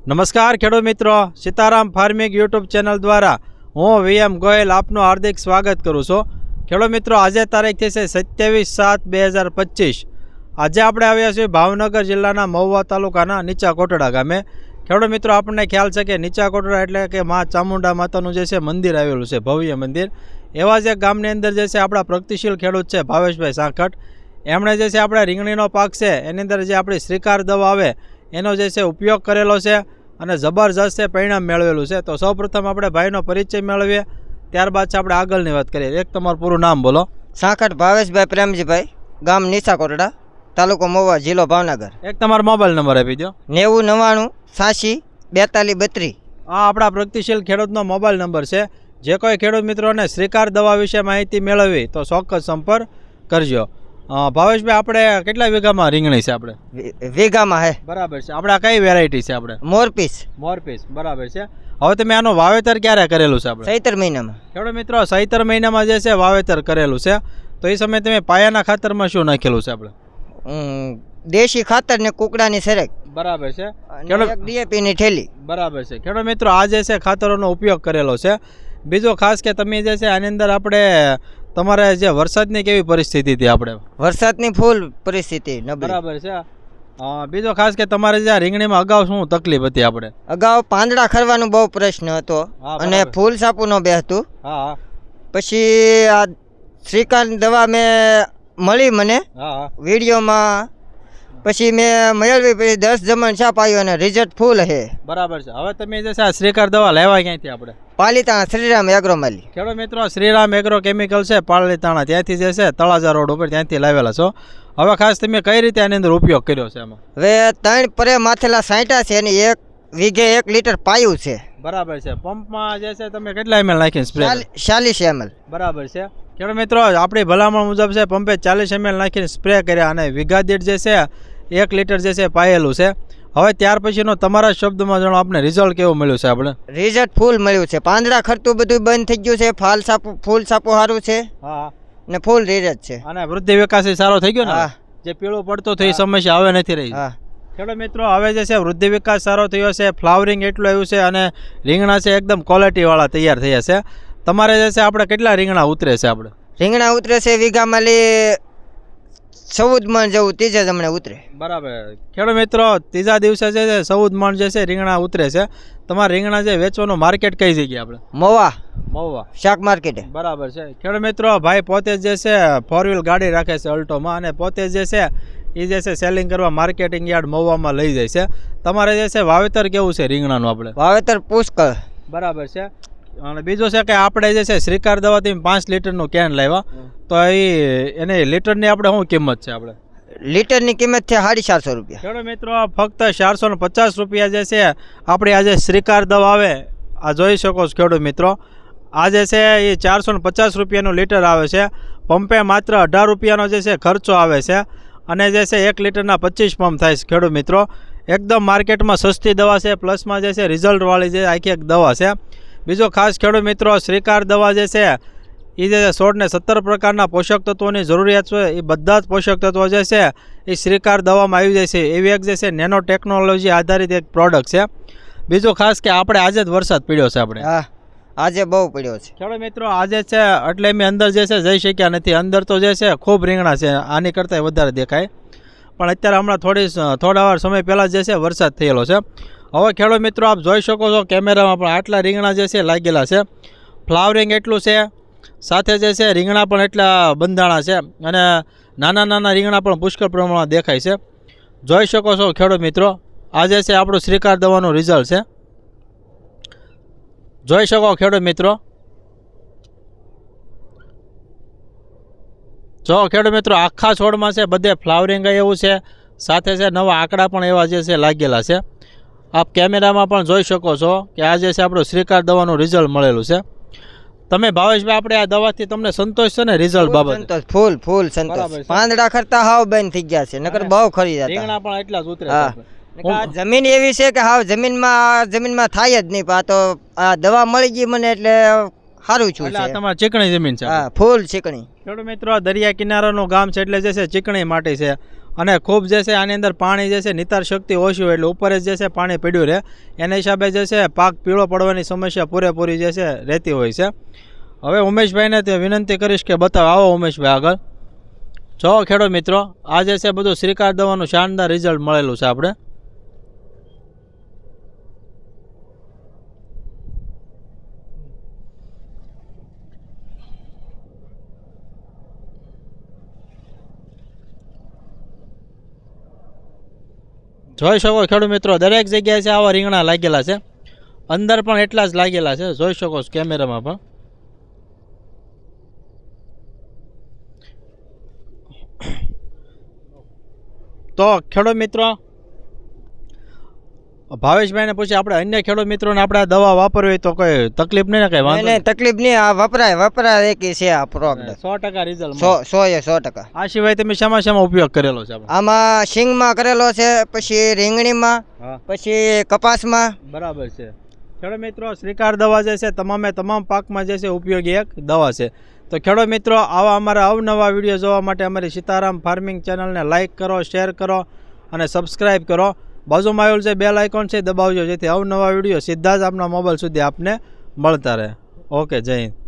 નમસ્કાર ખેડૂત મિત્રો, સીતારામ ફાર્મિંગ યુટ્યુબ ચેનલ દ્વારા હું VM ગોયલ આપનું હાર્દિક સ્વાગત કરું છું. ખેડૂત મિત્રો, આજે તારીખ થઈ છે 27/7/2025. આજે આપણે આવ્યા છીએ ભાવનગર જિલ્લાના મહુવા તાલુકાના નીચા કોટડા ગામે. ખેડૂત મિત્રો, આપણને ખ્યાલ છે કે નીચા કોટડા એટલે કે મા ચામુંડા માતાનું જે છે મંદિર આવેલું છે, ભવ્ય મંદિર. એવા જ એક ગામની અંદર જે છે આપણા પ્રગતિશીલ ખેડૂત છે ભાવેશભાઈ સાંખટ. એમણે જે છે આપણે રીંગણીનો પાક છે એની અંદર જે આપણી શ્રીકાર દવા આવે એનો જે છે ઉપયોગ કરેલો છે અને જબરજસ્ત છે પરિણામ મેળવેલું છે. તો સૌપ્રથમ આપણે ભાઈનો પરિચય મેળવીએ, ત્યારબાદ છે આપણે આગળની વાત કરીએ. એક તમારું પૂરું નામ બોલો. સાંખટ ભાવેશભાઈ પ્રેમજીભાઈ, ગામ નીચા કોટડા, તાલુકો મહુવા, જિલ્લો ભાવનગર. એક તમારો મોબાઈલ નંબર આપી દો. 90 99 86 42 32. આ આપણા પ્રગતિશીલ ખેડૂતનો મોબાઈલ નંબર છે. જે કોઈ ખેડૂત મિત્રોને શ્રીકાર દવા વિશે માહિતી મેળવવી તો ચોક્કસ સંપર્ક કરજો. ભાવેશભાઈ, આપણે કેટલા વીઘામાં રીંગણી છે? આપણે વીઘામાં હે. બરાબર છે. આપણે આ કઈ વેરાયટી છે? આપણે મોરપીસ. બરાબર છે. હવે તમે આનું વાવેતર ક્યારે કરેલું છે? આપણે ચૈત્ર મહિનામાં. ખેડૂત મિત્રો, ચૈત્ર મહિનામાં જે છે વાવેતર કરેલું છે. તો એ સમયે તમે પાયાના ખાતરમાં શું નાખેલું છે? આપણે દેશી ખાતર ને કુકડાની સેરેક. બરાબર છે. એક DAP ની થેલી. બરાબર છે. ખેડૂત મિત્રો, આ જે છે ખાતરોનો ઉપયોગ કરેલો છે. બીજો ખાસ કે તમે જે છે આની અંદર આપણે તમારે જે વરસાદની કેવી પરિસ્થિતિ હતી? આપણે વરસાદની ફૂલ પરિસ્થિતિ નબળી. બરાબર છે. બીજો ખાસ કે તમારે જે રીંગણીમાં અગાઉ શું તકલીફ હતી? આપણે અગાઉ પાંદડા ખરવાનો બહુ પ્રશ્ન હતો અને ફૂલ સાપુ નો બેસતું. હા. પછી આ શ્રીકાર દવા મેં મળી મને વિડીયોમાં, પછી મેં મેળવી, પછી 10 જમણ છાપ આવ્યો અને રિઝલ્ટ ફૂલ છે. બરાબર છે. હવે તમે જે છે આ શ્રીકાર દવા લેવા ક્યાંથી? આપણે પાલીતાણા શ્રીરામ એગ્રોમાલી. ખેડૂત મિત્રો, શ્રીરામ એગ્રો કેમિકલ છે પાલીતાણા, ત્યાંથી જે છે તળાજા રોડ ઉપર ત્યાંથી લાવેલા છો. હવે ખાસ તમે કઈ રીતે આની અંદર ઉપયોગ કર્યો છે? એમાં હવે 3 પરે માથેલા સાંટા છે અને 1 વીઘે 1 લીટર પાયું છે. બરાબર છે. પંપમાં જે છે તમે કેટલા ml નાખીને સ્પ્રે? 40 ml. બરાબર છે. ખેડૂત મિત્રો, આપણી ભલામણ મુજબ છે પંપે 40 ml નાખીને સ્પ્રે કર્યા અને વીઘા દીઠ જે છે 1 લીટર જે છે પાયેલું છે. હવે ત્યાર પછીનો તમારા શબ્દમાં જણાવો, આપણે રિઝલ્ટ કેવું મળ્યું છે? આપણે રિઝલ્ટ ફૂલ મળ્યું છે. પાંદડા ખરતું બધું બંધ થઈ ગયું છે. ફૂલ સાપુ સારું છે. હા. ને ફૂલ રિઝલ્ટ છે. અને વૃદ્ધિ વિકાસ સારો થઈ ગયો ને? જે પીળો પડતો થઈ સમસ્યા હવે નથી રહી. હા. ખેડૂત મિત્રો, હવે જે છે વૃદ્ધિ વિકાસ સારો થયો છે, ફ્લાવરિંગ એટલું આવ્યું છે અને રીંગણા છે એકદમ ક્વોલિટીવાળા તૈયાર થયા છે. તમારે જે છે આપણે કેટલા રીંગણા ઉતરે છે? આપણે રીંગણા ઉતરે છે વીઘામાં 14 મણ જેવું ત્રીજા જમણે ઉતરે. બરાબર. ખેડૂત મિત્રો, ત્રીજા દિવસે જે છે 14 મણ જે છે રીંગણા ઉતરે છે. તમારા રીંગણા જે વેચવાનું માર્કેટ કઈ જગ્યાએ? આપણે મહુવા શાક માર્કેટ. બરાબર છે. ખેડૂત મિત્રો, ભાઈ પોતે જે છે 4 વ્હીલ ગાડી રાખે છે અલ્ટોમાં અને પોતે જે છે એ જે છે સેલિંગ કરવા માર્કેટિંગ યાર્ડ મહુવામાં લઈ જાય છે. તમારે જે છે વાવેતર કેવું છે રીંગણાનું? આપણે વાવેતર પુષ્કળ. બરાબર છે. અને બીજું છે કે આપણે જે છે શ્રીકાર દવાથી 5 લીટરનું કેન લાવ્યા, તો એની લીટરની આપણે શું કિંમત છે? આપણે લીટરની કિંમત છે 450 રૂપિયા. ખેડૂત મિત્રો, ફક્ત 450 રૂપિયા જે છે આપણે આજે શ્રીકાર દવા આવે આ જોઈ શકો છો. ખેડૂત મિત્રો, આ જે છે એ 450 રૂપિયાનું લીટર આવે છે. પંપે માત્ર 18 રૂપિયાનો જે છે ખર્ચો આવે છે અને જે છે 1 લીટરના 25 પંપ થાય છે. ખેડૂત મિત્રો, એકદમ માર્કેટમાં સસ્તી દવા છે, પ્લસમાં જે છે રિઝલ્ટવાળી જે આખી એક દવા છે. બીજો ખાસ ખેડૂત મિત્રો, શ્રીકાર દવા જે છે એ જે છોડને 17 પ્રકારના પોષક તત્વોની જરૂરિયાત છે, એ બધા જ પોષક તત્વો જે છે એ શ્રીકાર દવામાં આવી જાય છે. એવી એક જે છે નેનો ટેકનોલોજી આધારિત એક પ્રોડક્ટ છે. બીજું ખાસ કે આપણે આજે જ વરસાદ પડ્યો છે. આપણે આજે બહુ પડ્યો છે. ખેડૂત મિત્રો, આજે છે એટલે મેં અંદર જે છે જઈ શક્યા નથી. અંદર તો જે છે ખૂબ રીંગણા છે, આની કરતાં વધારે દેખાય. પણ અત્યારે હમણાં થોડા વાર સમય પહેલાં જે છે વરસાદ થયેલો છે. હવે ખેડૂત મિત્રો, આપ જોઈ શકો છો કેમેરામાં પણ આટલા રીંગણા જે છે લાગેલા છે. ફ્લાવરિંગ એટલું છે, સાથે જે છે રીંગણા પણ એટલા બંધાણા છે અને નાના રીંગણા પણ પુષ્કળ પ્રમાણમાં દેખાય છે. જોઈ શકો છો ખેડૂત મિત્રો, આ જે છે આપણું શ્રીકાર દવાનું રિઝલ્ટ છે. જોઈ શકો ખેડૂત મિત્રો. જો ખેડૂત મિત્રો, આખા છોડમાં છે બધે ફ્લાવરિંગ એવું છે, સાથે છે નવા આંકડા પણ એવા જે છે લાગેલા છે. આપ કેમેરામાં પણ જોઈ શકો છો કે આ જે છે આપણું શ્રીકાર દવાનું રિઝલ્ટ મળેલું છે. તમે ભાવેશભાઈ, આપણે આ દવાથી તમને સંતોષ છે ને રિઝલ્ટ બાબત? ફૂલ સંતોષ. પાંદડા ખરતા હાવ બંધ થઈ ગયા છે, નકર બહુ ખરી જતા. રીંગણા પણ એટલા જ ઉતરે. જમીન એવી છે કે હાવ જમીનમાં થાય જ નહીં. તો આ દવા મળી ગઈ મને એટલે સારું છું. તમારી ચીકણી જમીન છે? ફૂલ ચીકણી. ખેડૂત મિત્રો, દરિયા કિનારાનું ગામ છે એટલે જે છે ચીકણી માટી છે. અને ખૂબ જે છે આની અંદર પાણી જે છે નિતાર શક્તિ ઓછી હોય એટલે ઉપર જ જે છે પાણી પડ્યું રહે એના હિસાબે જે છે પાક પીળો પડવાની સમસ્યા પૂરેપૂરી જે છે રહેતી હોય છે. હવે ઉમેશભાઈને તે વિનંતી કરીશ કે બતાવો. આવો ઉમેશભાઈ આગળ. જો ખેડૂત મિત્રો આ જે છે બધું શ્રીકાર દવાનું શાનદાર રિઝલ્ટ મળેલું છે આપણે. જોઈ શકો ખેડૂત મિત્રો દરેક જગ્યાએ છે આવા રીંગણા લાગેલા છે, અંદર પણ એટલા જ લાગેલા છે, જોઈ શકો છો કેમેરામાં પણ. તો ખેડૂત મિત્રો ભાવેશભાઈને પૂછીએ આપણે અન્ય ખેડૂત મિત્રોને આપણે આ દવા વાપરવી હોય તો કોઈ તકલીફ નહીં ને કઈ વાંધો નહીં, તકલીફ નહીં. આ વપરાય એકી છે આ પ્રોડક્ટ 100% રિઝલ્ટ 100%. આ સિવાય તમે શામાં ઉપયોગ કરેલો છે આપણે? આમાં સિંગમાં કરેલો છે, પછી રીંગણીમાં, હા પછી કપાસમાં. બરાબર છે. ખેડૂત મિત્રો શ્રીકાર દવા જે છે તમામ પાકમાં જે છે ઉપયોગી એક દવા છે. તો ખેડૂત મિત્રો આવા અમારા અવનવા વિડીયો જોવા માટે અમારી સીતારામ ફાર્મિંગ ચેનલને લાઇક કરો, શેર કરો અને સબસ્ક્રાઈબ કરો. બાજુમાં આવેલું જે બેલ આઇકોન છે દબાવજો જેથી અવનવા વિડીયો સીધા જ આપના મોબાઈલ સુધી આપને મળતા રહે. ઓકે, જય હિન્દ.